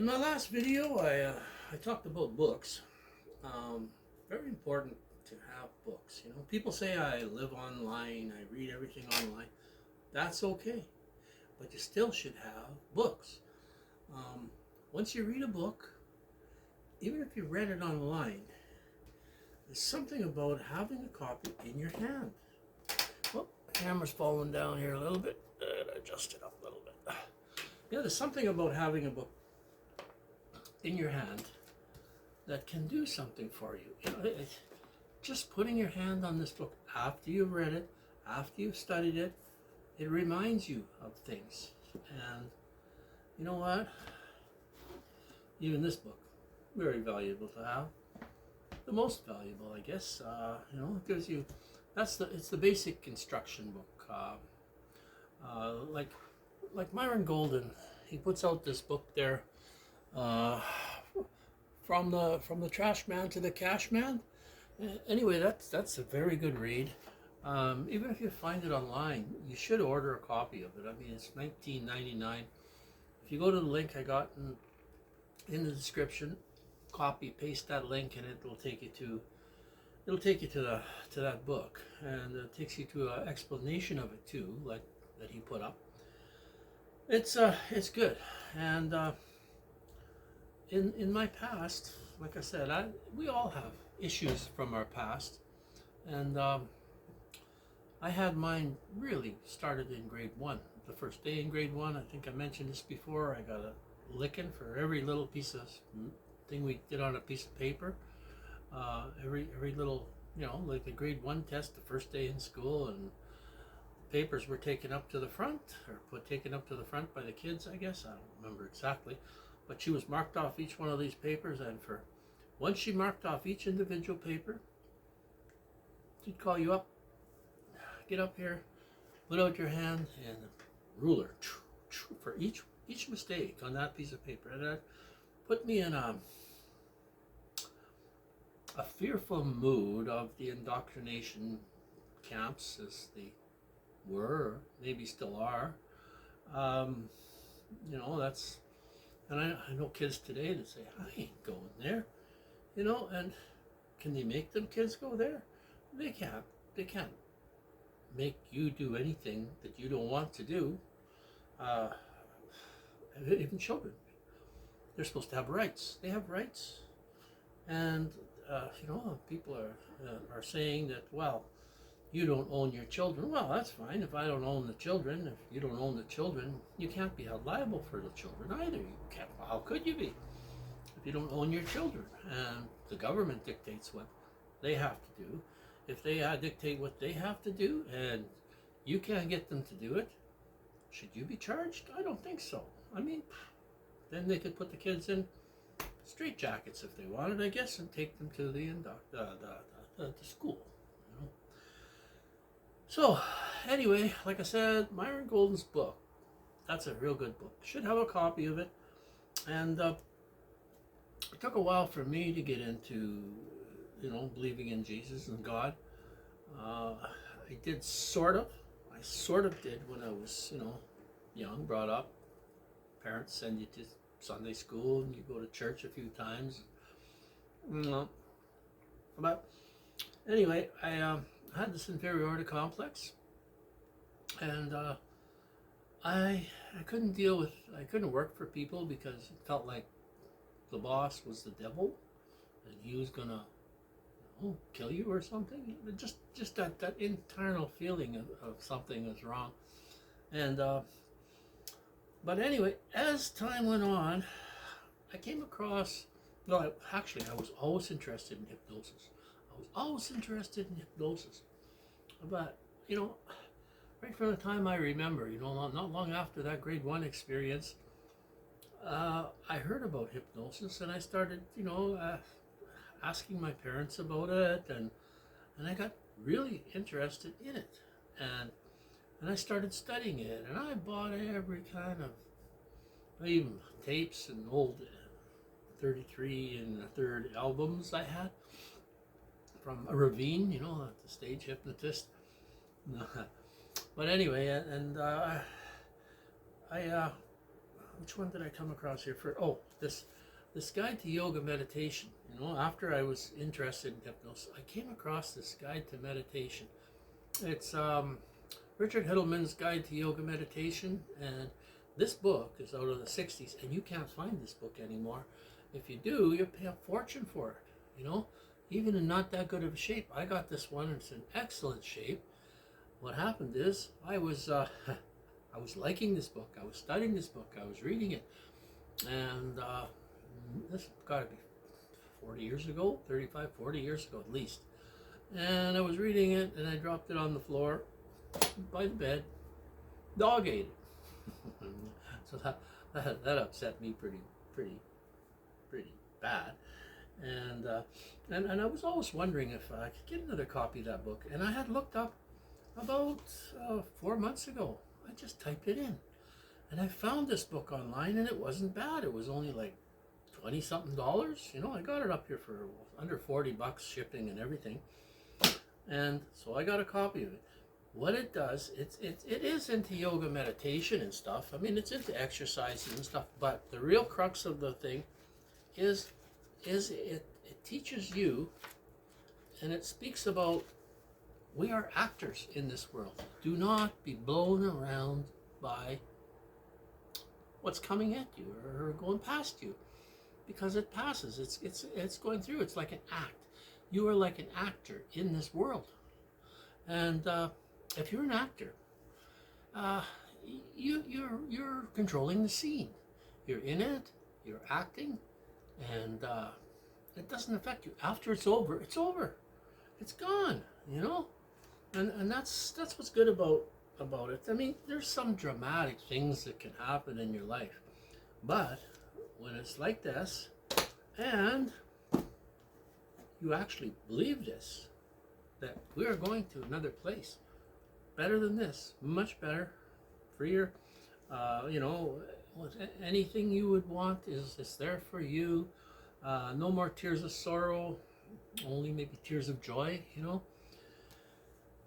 In my last video, I talked about books. Very important to have books. You know, people say I live online, I read everything online. That's okay, but you still should have books. Um, Once you read a book, even if you read it online, there's something about having a copy in your hand. Well, the camera's falling down here a little bit. Adjust it up a little bit. Yeah, there's something about having a book in your hand that can do something for you. Just putting your hand on this book after you've read it, after you've studied it, it reminds you of things. And you know what? Even this book, very valuable to have. The most valuable, I guess. It gives you. It's the basic instruction book. Like Myron Golden, he puts out this book there. From the trash man to the cash man. Anyway, that's a very good read. Even if you find it online, you should order a copy of it. I mean, it's $19.99. If you go to the link I got in the description, paste that link, and it'll take you to that book, and it takes you to an explanation of it too, like that he put up. It's good, and in my past, like I said, we all have issues from our past, and I had mine really started in grade 1. The first day in grade 1, I think I mentioned this before, I got a licking for every little piece of thing we did on a piece of paper. Every little, like the grade 1 test, the first day in school, and papers were taken up to the front, taken up to the front by the kids, I guess. I don't remember exactly. But she was marked off each one of these papers, and once she marked off each individual paper, she'd call you up, get up here, put out your hand, and a ruler for each mistake on that piece of paper. And that put me in a fearful mood of the indoctrination camps, as they were, or maybe still are. And I know kids today that say, I ain't going there, and can they make them kids go there? They can't. They can't make you do anything that you don't want to do. Even children, they're supposed to have rights. They have rights. And, people are saying that, well, you don't own your children. Well, that's fine. If I don't own the children, if you don't own the children, you can't be held liable for the children either. You can't. How could you be if you don't own your children? And the government dictates what they have to do. If they dictate what they have to do, and you can't get them to do it, should you be charged? I don't think so. I mean, then they could put the kids in straitjackets if they wanted, I guess, and take them to the school. So, anyway, like I said, Myron Golden's book, that's a real good book. Should have a copy of it. And it took a while for me to get into, believing in Jesus and God. I did sort of. I sort of did when I was, young, brought up. Parents send you to Sunday school, and you go to church a few times. But anyway, I had this inferiority complex, and I couldn't work for people because it felt like the boss was the devil, and he was gonna kill you or something. Just that internal feeling of something is wrong. And but anyway, as time went on, I came across, I was always interested in hypnosis. But, right from the time I remember, not long after that grade 1 experience, I heard about hypnosis, and I started, asking my parents about it, and I got really interested in it. And I started studying it, and I bought every kind of, even tapes and old 33 and a third albums I had from a Ravine, the stage hypnotist. But anyway, and I which one did I come across here for? Oh, this guide to yoga meditation. After I was interested in hypnosis, I came across this guide to meditation. It's Richard Hittleman's Guide to Yoga Meditation, and this book is out of the 60s, and you can't find this book anymore. If you do, you pay a fortune for it, even in not that good of a shape. I got this one, and it's in excellent shape. What happened is, I was liking this book, I was studying this book, I was reading it, and this got to be 40 years ago, 35, 40 years ago at least. And I was reading it, and I dropped it on the floor by the bed. Dog ate it. So that upset me pretty bad. And I was always wondering if I could get another copy of that book. And I had looked up about 4 months ago. I just typed it in, and I found this book online, and it wasn't bad. It was only like $20-something. I got it up here for under $40 shipping and everything. And so I got a copy of it. What it does, it is into yoga meditation and stuff. I mean, it's into exercises and stuff, but the real crux of the thing is it teaches you, and it speaks about, we are actors in this world. Do not be blown around by what's coming at you or going past you, because it passes. It's going through. It's like an act. You are like an actor in this world, and if you're an actor, you're controlling the scene. You're in it. You're acting, and it doesn't affect you. After it's over, it's over. It's gone. And that's what's good about it. I mean, there's some dramatic things that can happen in your life, but when it's like this, and you actually believe this, that we are going to another place better than this, much better, freer, anything you would want is there for you. No more tears of sorrow, only maybe tears of joy.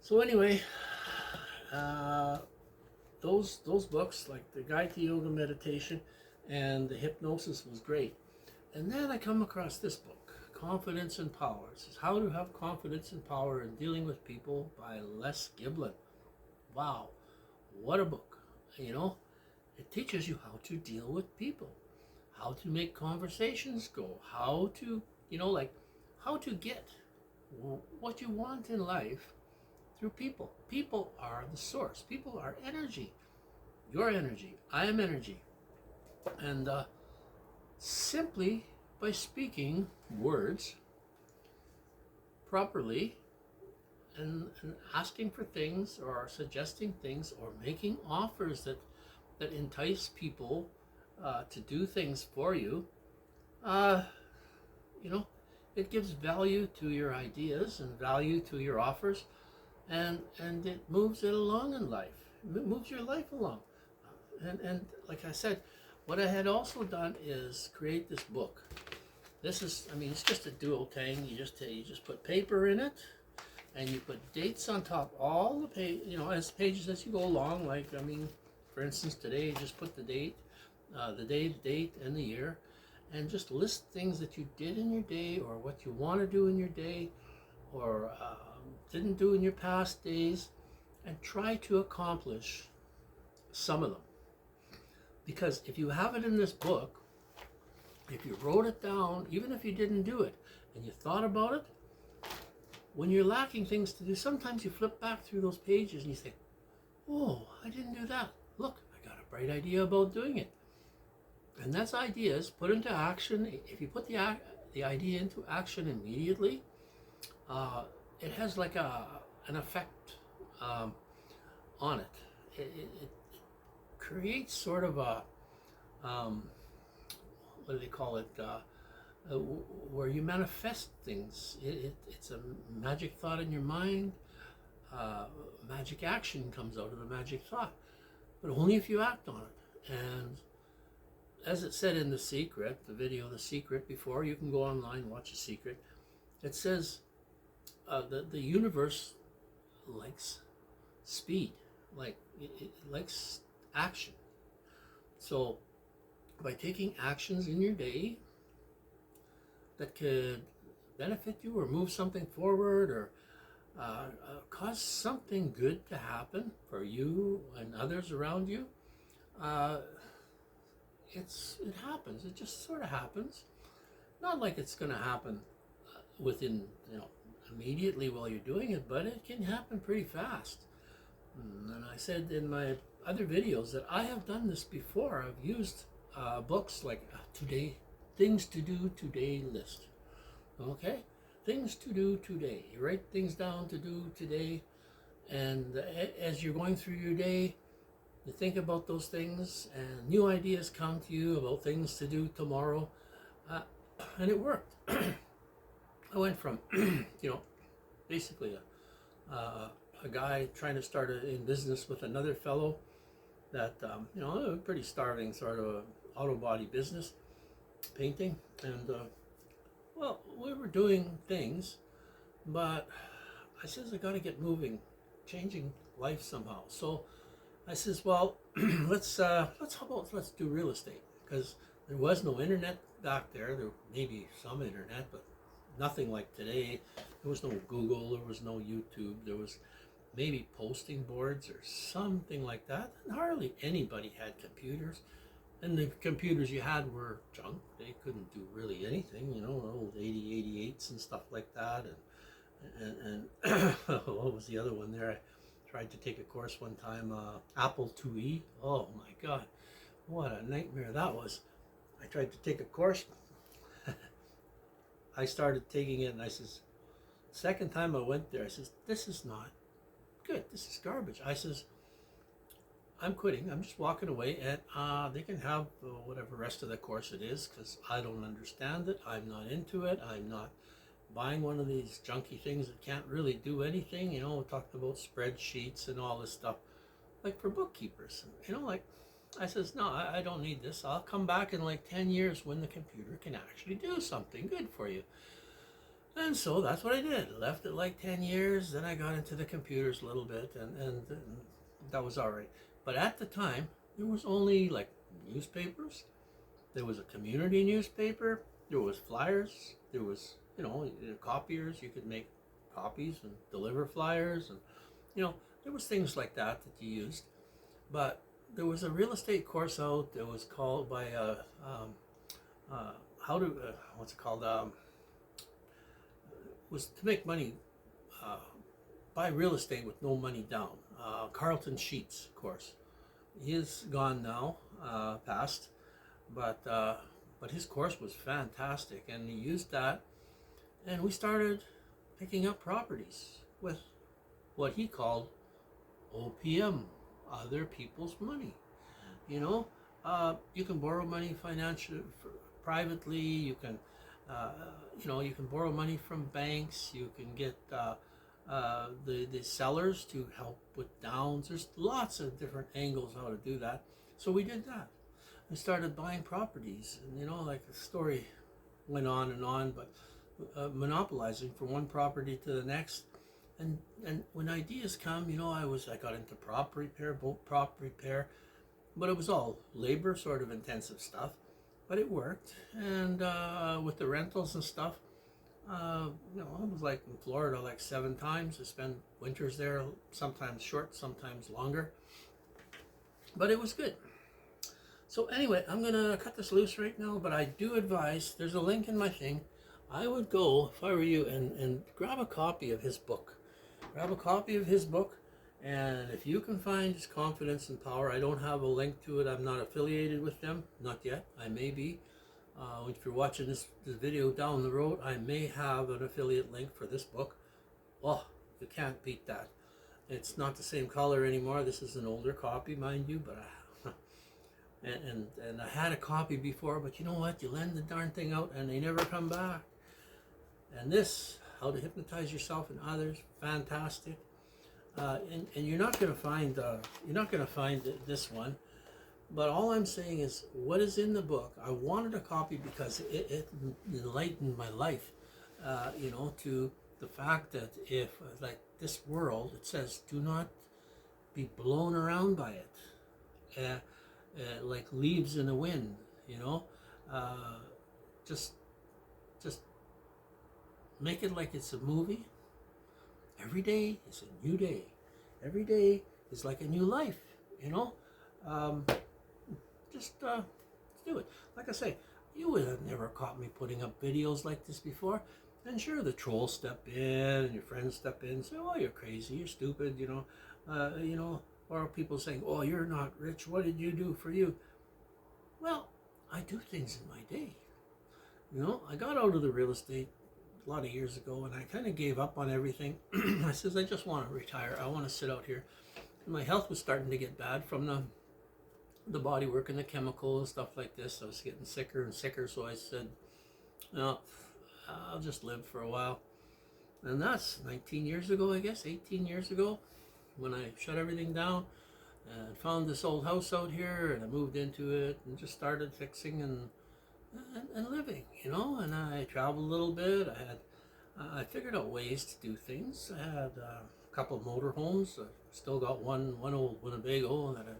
So anyway, those books, like the Guide to Yoga Meditation and the Hypnosis, was great. And then I come across this book, Confidence and Power. It says How to Have Confidence and Power in Dealing with People by Les Giblin. Wow, what a book. It teaches you how to deal with people, how to make conversations go, how to, how to get what you want in life through people. People are the source. People are energy. Your energy. I am energy. And simply by speaking words properly and asking for things or suggesting things or making offers that entice people to do things for you, it gives value to your ideas and value to your offers, and it moves it along in life. It moves your life along. And like I said, what I had also done is create this book. This is, it's just a dual thing. You just put paper in it, and you put dates on top. All the as pages as you go along. Like, for instance, today, just put the date, the date, and the year, and just list things that you did in your day, or what you want to do in your day, or didn't do in your past days, and try to accomplish some of them. Because if you have it in this book, if you wrote it down, even if you didn't do it, and you thought about it, when you're lacking things to do, sometimes you flip back through those pages and you say, oh, I didn't do that. Look, I got a bright idea about doing it. And that's ideas put into action. If you put the idea into action immediately, it has like an effect on it. It creates sort of a, what do they call it, where you manifest things. It's a magic thought in your mind. Magic action comes out of the magic thought, but only if you act on it. And as it said in The Secret, the video The Secret, before, you can go online, watch The Secret, it says that the universe likes speed, like it likes action. So by taking actions in your day that could benefit you or move something forward or cause something good to happen for you and others around you, uh, it happens. It just sort of happens. Not like it's going to happen within, immediately while you're doing it, but it can happen pretty fast. And I said in my other videos that I have done this before. I've used books like today, things to do today list. Okay, things to do today. You write things down to do today, and as you're going through your day, you think about those things, and new ideas come to you about things to do tomorrow, and it worked. I went from, basically a guy trying to start in business with another fellow that, a pretty starving sort of auto body business, painting, and well, we were doing things, but I says I got to get moving, changing life somehow. So I says, well, let's do real estate, because there was no internet back there. There may be some internet, but nothing like today. There was no Google, there was no YouTube, there was maybe posting boards or something like that. And hardly anybody had computers. And the computers you had were junk. They couldn't do really anything, old 8088s and stuff like that. And what was the other one there? I tried to take a course one time, Apple IIe. Oh my God, what a nightmare that was. I tried to take a course. I started taking it, and I says, second time I went there, I says, this is not good. This is garbage. I says, I'm quitting. I'm just walking away, and they can have whatever rest of the course it is, because I don't understand it. I'm not into it. I'm not buying one of these junky things that can't really do anything. We talked about spreadsheets and all this stuff, like for bookkeepers. I says, no, I don't need this. I'll come back in like 10 years when the computer can actually do something good for you. And so that's what I did. Left it like 10 years. Then I got into the computers a little bit, and that was all right. But at the time, there was only like newspapers. There was a community newspaper. There was flyers. There was, copiers. You could make copies and deliver flyers. And, there was things like that you used. But there was a real estate course out that was called by what's it called? Was to make money, buy real estate with no money down. Carlton Sheets course. He is gone now, passed, but his course was fantastic, and he used that, and we started picking up properties with what he called OPM. Other people's money. You can borrow money financially, privately. You can, you can borrow money from banks. You can get the sellers to help with downs. There's lots of different angles how to do that. So we did that. We started buying properties, and like the story went on, but monopolizing from one property to the next. And when ideas come, I got into prop repair, boat prop repair, but it was all labor sort of intensive stuff, but it worked. And with the rentals and stuff, I was like in Florida like 7 times. I spent winters there, sometimes short, sometimes longer, but it was good. So anyway, I'm gonna cut this loose right now, but I do advise, there's a link in my thing. I would go, if I were you, and grab a copy of his book. Grab a copy of his book, and if you can find his Confidence and Power, I don't have a link to it. I'm not affiliated with them, not yet. I may be. If you're watching this video down the road, I may have an affiliate link for this book. Oh, you can't beat that. It's not the same color anymore. This is an older copy, mind you, but and I had a copy before, but you know what? You lend the darn thing out, and they never come back. And this, How to Hypnotize Yourself and Others, fantastic. And you're not going to find this one. But all I'm saying is, what is in the book? I wanted a copy because it enlightened my life. To the fact that if like this world, it says, do not be blown around by it, like leaves in the wind. You know, uh, just just make it like it's a movie. Every day is a new day. Every day is like a new life. You know, um, just do it. Like I say, you would have never caught me putting up videos like this before. And sure, the trolls step in, and your friends step in and say, "Oh, you're crazy, you're stupid," or people saying, "Oh, you're not rich. What did you do for you?" Well, I do things in my day. I got out of the real estate a lot of years ago, and I kind of gave up on everything. I says, I just want to retire. I want to sit out here. And my health was starting to get bad from the body work and the chemical and stuff like this. I was getting sicker and sicker, so I said, no, I'll just live for a while. And that's 19 years ago, I guess, 18 years ago, when I shut everything down and found this old house out here, and I moved into it and just started fixing and living, and I traveled a little bit. I figured out ways to do things. I had a couple of motorhomes. I still got one old Winnebago that I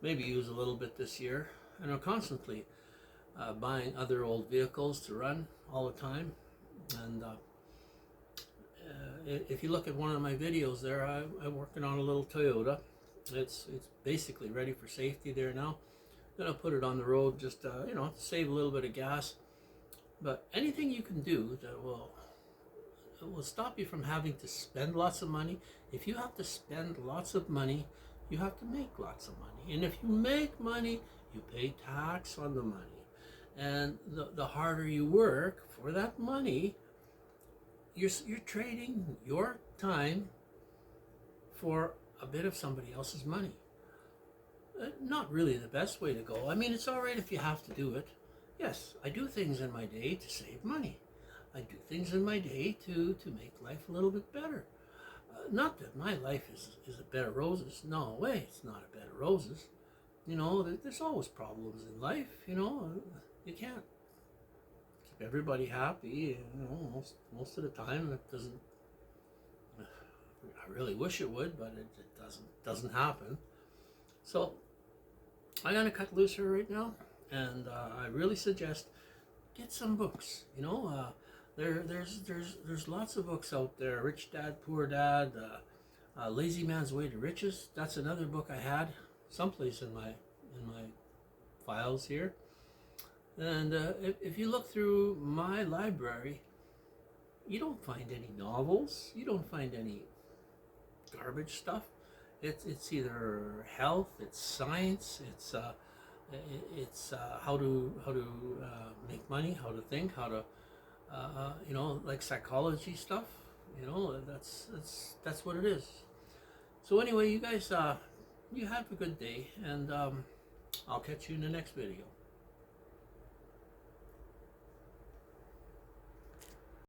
maybe use a little bit this year. And I'm constantly buying other old vehicles to run all the time. And if you look at one of my videos there, I'm working on a little Toyota. It's basically ready for safety there now. Gonna put it on the road just to save a little bit of gas. But anything you can do that will stop you from having to spend lots of money. If you have to spend lots of money, you have to make lots of money. And if you make money, you pay tax on the money. And the harder you work for that money, you're trading your time for a bit of somebody else's money. Not really the best way to go. I mean, it's all right if you have to do it. Yes, I do things in my day to save money. I do things in my day to make life a little bit better. Not that my life is a bed of roses. No way, it's not a bed of roses. There's always problems in life. You can't keep everybody happy. Most of the time, it doesn't. I really wish it would, but it doesn't happen. So I'm gonna cut loose here right now, and I really suggest get some books. There's lots of books out there. Rich Dad, Poor Dad, Lazy Man's Way to Riches. That's another book I had someplace in my files here. And if you look through my library, you don't find any novels. You don't find any garbage stuff. It's either health, it's science, it's how to make money, how to think, how to like psychology stuff. That's what it is. So anyway, you guys, you have a good day, and I'll catch you in the next video.